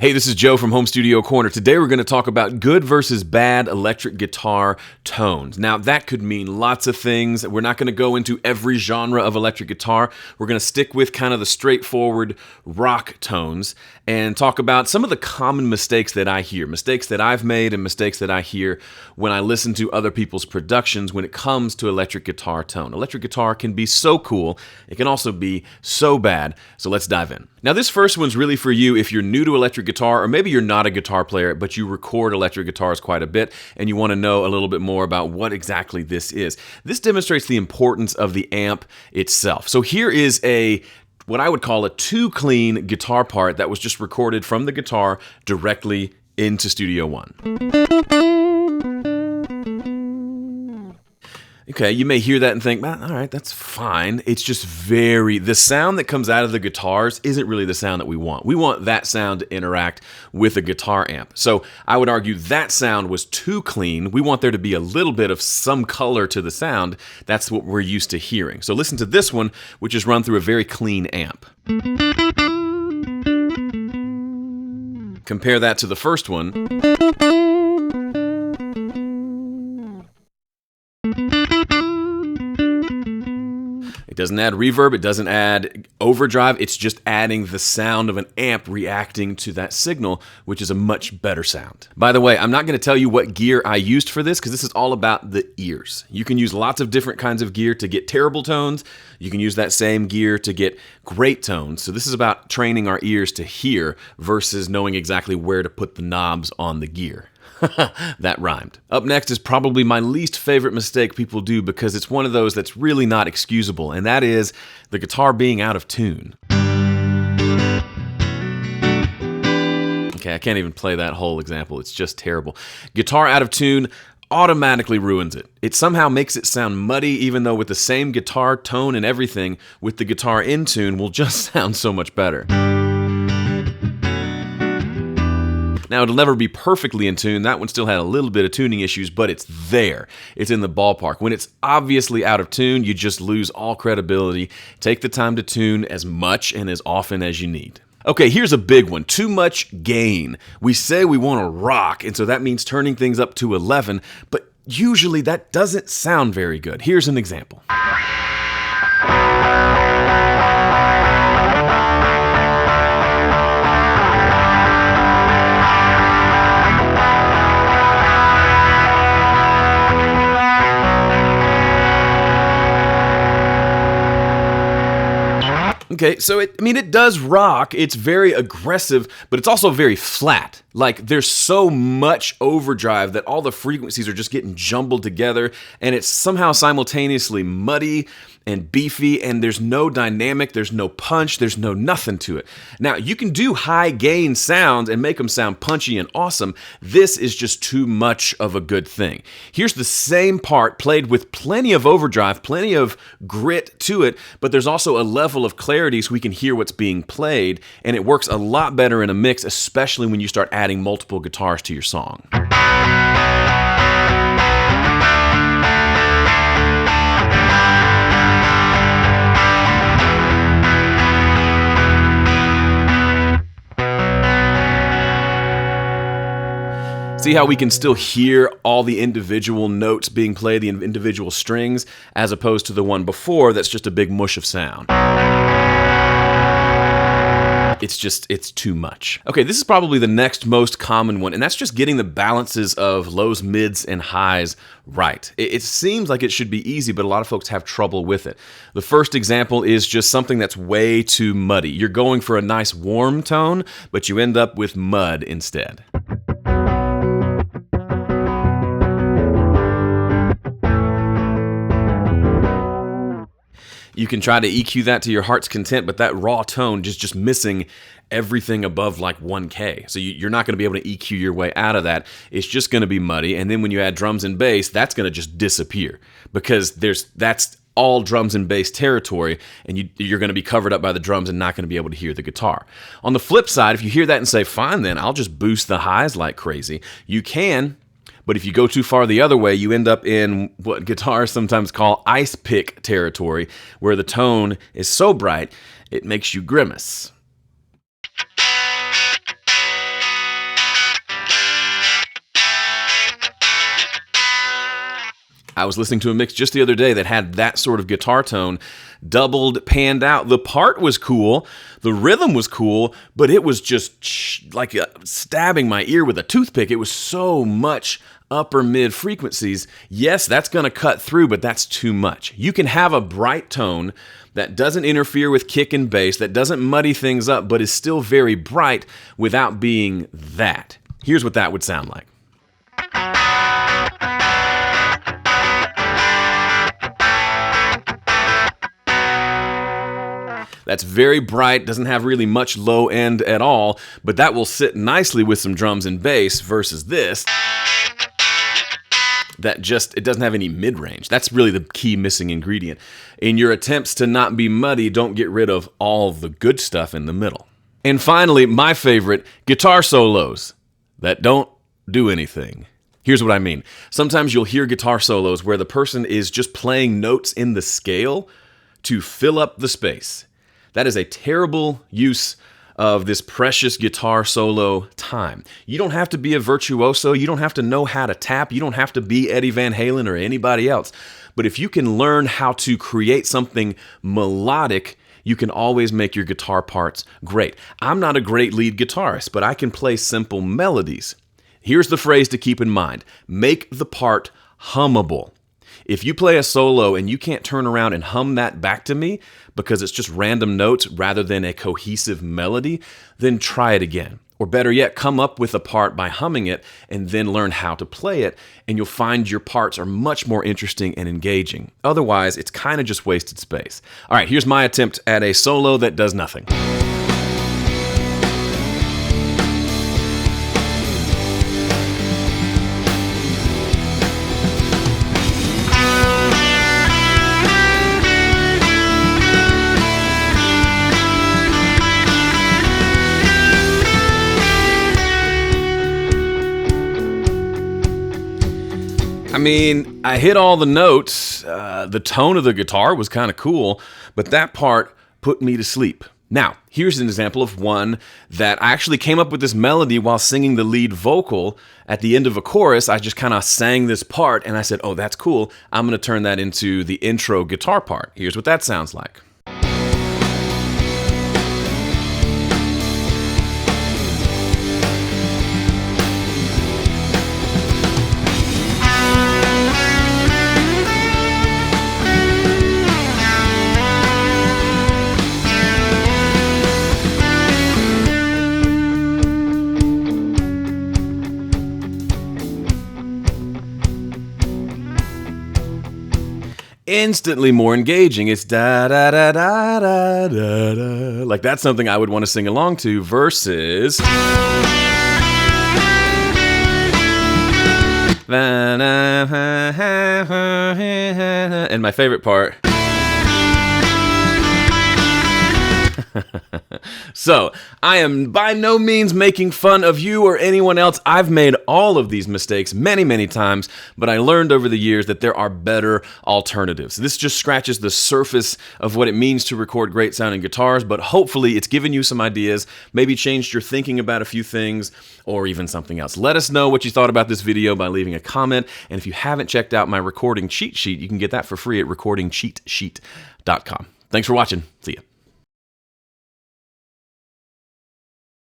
Hey, this is Joe from Home Studio Corner. Today we're going to talk about good versus bad electric guitar tones. Now, that could mean lots of things. We're not going to go into every genre of electric guitar. We're going to stick with kind of the straightforward rock tones and talk about some of the common mistakes that I hear, mistakes that I've made and mistakes that I hear when I listen to other people's productions when it comes to electric guitar tone. Electric guitar can be so cool. It can also be so bad. So let's dive in. Now, this first one's really for you if you're new to electric guitar, or maybe you're not a guitar player, but you record electric guitars quite a bit, and you want to know a little bit more about what exactly this is. This demonstrates the importance of the amp itself. So here is what I would call a too clean guitar part that was just recorded from the guitar directly into Studio One. Okay, you may hear that and think, all right, that's fine. It's just the sound that comes out of the guitars isn't really the sound that we want. We want that sound to interact with a guitar amp. So I would argue that sound was too clean. We want there to be a little bit of some color to the sound. That's what we're used to hearing. So listen to this one, which is run through a very clean amp. Compare that to the first one. It doesn't add reverb, it doesn't add overdrive, it's just adding the sound of an amp reacting to that signal, which is a much better sound. By the way, I'm not going to tell you what gear I used for this because this is all about the ears. You can use lots of different kinds of gear to get terrible tones. You can use that same gear to get great tones. So this is about training our ears to hear versus knowing exactly where to put the knobs on the gear. That rhymed. Up next is probably my least favorite mistake people do because it's one of those that's really not excusable, and that is the guitar being out of tune. Okay, I can't even play that whole example. It's just terrible. Guitar out of tune automatically ruins it. It somehow makes it sound muddy, even though with the same guitar tone and everything, with the guitar in tune will just sound so much better. Now, it'll never be perfectly in tune. That one still had a little bit of tuning issues, but it's there. It's in the ballpark. When it's obviously out of tune, you just lose all credibility. Take the time to tune as much and as often as you need. Okay, here's a big one. Too much gain. We say we want to rock, and so that means turning things up to 11, but usually that doesn't sound very good. Here's an example. Okay, so it does rock. It's very aggressive, but it's also very flat. Like, there's so much overdrive that all the frequencies are just getting jumbled together, and it's somehow simultaneously muddy and beefy, and there's no dynamic, there's no punch, there's no nothing to it. Now, you can do high gain sounds and make them sound punchy and awesome. This is just too much of a good thing. Here's the same part played with plenty of overdrive, plenty of grit to it, but there's also a level of clarity so we can hear what's being played, and it works a lot better in a mix, especially when you start adding multiple guitars to your song. See how we can still hear all the individual notes being played, the individual strings, as opposed to the one before that's just a big mush of sound. It's too much. Okay, this is probably the next most common one, and that's just getting the balances of lows, mids, and highs right. It seems like it should be easy, but a lot of folks have trouble with it. The first example is just something that's way too muddy. You're going for a nice warm tone, but you end up with mud instead. You can try to EQ that to your heart's content, but that raw tone just missing everything above like 1K. So you're not going to be able to EQ your way out of that. It's just going to be muddy. And then when you add drums and bass, that's going to just disappear because that's all drums and bass territory, and you're going to be covered up by the drums and not going to be able to hear the guitar. On the flip side, if you hear that and say, fine, then I'll just boost the highs like crazy, you can. But if you go too far the other way, you end up in what guitarists sometimes call ice pick territory, where the tone is so bright, it makes you grimace. I was listening to a mix just the other day that had that sort of guitar tone, doubled, panned out. The part was cool, the rhythm was cool, but it was just like stabbing my ear with a toothpick. It was so much upper mid frequencies. Yes, that's going to cut through, but that's too much. You can have a bright tone that doesn't interfere with kick and bass, that doesn't muddy things up, but is still very bright without being that. Here's what that would sound like. That's very bright, doesn't have really much low end at all, but that will sit nicely with some drums and bass versus this. It doesn't have any mid-range. That's really the key missing ingredient. In your attempts to not be muddy, don't get rid of all the good stuff in the middle. And finally, my favorite, guitar solos that don't do anything. Here's what I mean. Sometimes you'll hear guitar solos where the person is just playing notes in the scale to fill up the space. That is a terrible use of this precious guitar solo time. You don't have to be a virtuoso. You don't have to know how to tap. You don't have to be Eddie Van Halen or anybody else. But if you can learn how to create something melodic, you can always make your guitar parts great. I'm not a great lead guitarist, but I can play simple melodies. Here's the phrase to keep in mind. Make the part hummable. If you play a solo and you can't turn around and hum that back to me because it's just random notes rather than a cohesive melody, then try it again. Or better yet, come up with a part by humming it and then learn how to play it, and you'll find your parts are much more interesting and engaging. Otherwise, it's kind of just wasted space. All right, here's my attempt at a solo that does nothing. I mean, I hit all the notes. The tone of the guitar was kind of cool, but that part put me to sleep. Now, here's an example of one that I actually came up with this melody while singing the lead vocal. At the end of a chorus, I just kind of sang this part, and I said, oh, that's cool. I'm going to turn that into the intro guitar part. Here's what that sounds like. Instantly more engaging. It's da da da da da da da. Like that's something I would want to sing along to versus and my favorite part. So, I am by no means making fun of you or anyone else. I've made all of these mistakes many, many times, but I learned over the years that there are better alternatives. This just scratches the surface of what it means to record great sounding guitars, but hopefully it's given you some ideas, maybe changed your thinking about a few things, or even something else. Let us know what you thought about this video by leaving a comment, and if you haven't checked out my recording cheat sheet, you can get that for free at recordingcheatsheet.com. Thanks for watching. See ya.